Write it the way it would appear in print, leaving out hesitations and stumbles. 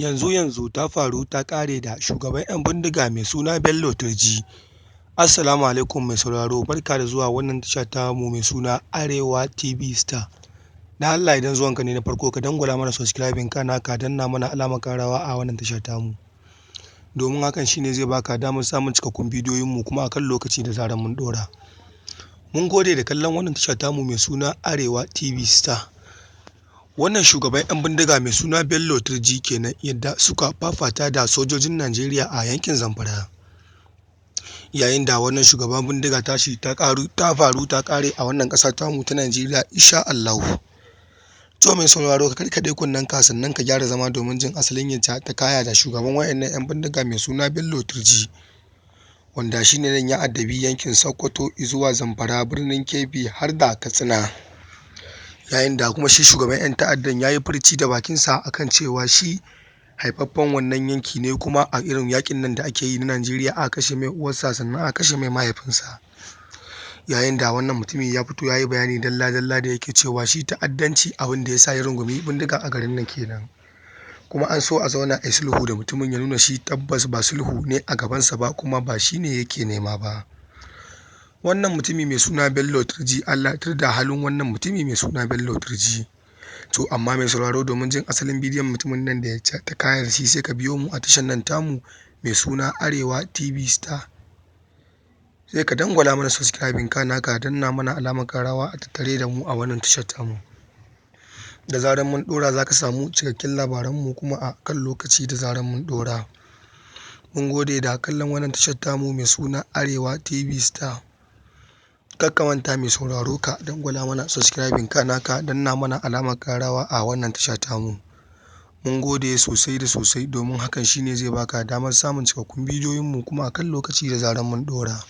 yanzu ta faru ta ƙare da shugaban 'yan bindiga mai suna Bello Turji. Assalamu alaikum mai sauraro, barka da zuwa wannan tasha tamu mai suna Arewa TV Star. Da Allah idan zuwanka ne na farko ka dangwala mana subscribing kana ka danna mana alamar ƙarawa a wannan tasha tamu. Domin hakan shine zai baka damar samun cikakkun bidiyoyinmu kuma akan lokaci da zarar mun ɗora. Mun gode da kallon wannan tasha tamu mai suna Arewa TV Star. Wannan shugaban 'yan bindiga mai suna Bello Turji kenan yadda suka fafata da sojojin Najeriya a yankin Zamfara. Yayin da wannan shugaban bindiga tashi ta faru ta ƙare a wannan ƙasa tamu ta Najeriya insha Allahu. To mai sauraro ka karkaɗe kunnenka sannan ka gyara zama domin jin asalin yadda ta kaya da shugaban wayannan 'yan bindiga mai suna Bello Turji. Wanda shine nan ya addabi yankin Sokoto zuwa Zamfara, birnin Kebbi har da Katsina. Yayin da kuma shi shugaban 'yan ta'addan ya yi furci da bakinsa akan cewa shi haifaffen wannan yanki ne kuma a irin yakin nan da ake yi na Najeriya aka kashe mai uwarsa sannan aka kashe mai mahaifinsa. Yayin da wannan mutumi ya fito ya yi bayani dalla-dalla da yake cewa shi ta'addanci abin da ya sa ya rungumi bindiga a garin nan kenan. Kuma an so a zauna a yi sulhu da mutumin ya nuna shi tabbas ba sulhu ne a gabansa ba kuma ba shi ne yake nema ba. Wannan mutumi mai suna Bello Turji, Allah tir da halin wannan mutumi mai suna Bello Turji. To amma mai sauraro domin jin asalin bidiyon mutumin nan da ya ta kaya da shi sai ka biyo mu a tashar nan tamu mai suna Arewa TV Star. Sai ka dangwala mana subscribing kana ka danna mana alamar ƙarawa a tattare da mu a wannan tashar tamu. Da zarar mun ɗora za ka samu cikakken labaranmu kuma a kan lokaci da zarar mun ɗora. Mun gode da kallon wannan tashar tamu mai suna Arewa TV Star. Kar ka manta mai sauraro ka dangwala mana subscribing kana ka danna mana alamar ƙarawa a wannan tasha tamu. Mun gode sosai da sosai domin hakan shine zai baka damar samun cikakkun bidiyoyinmu kuma akan lokaci da zarar mun ɗora.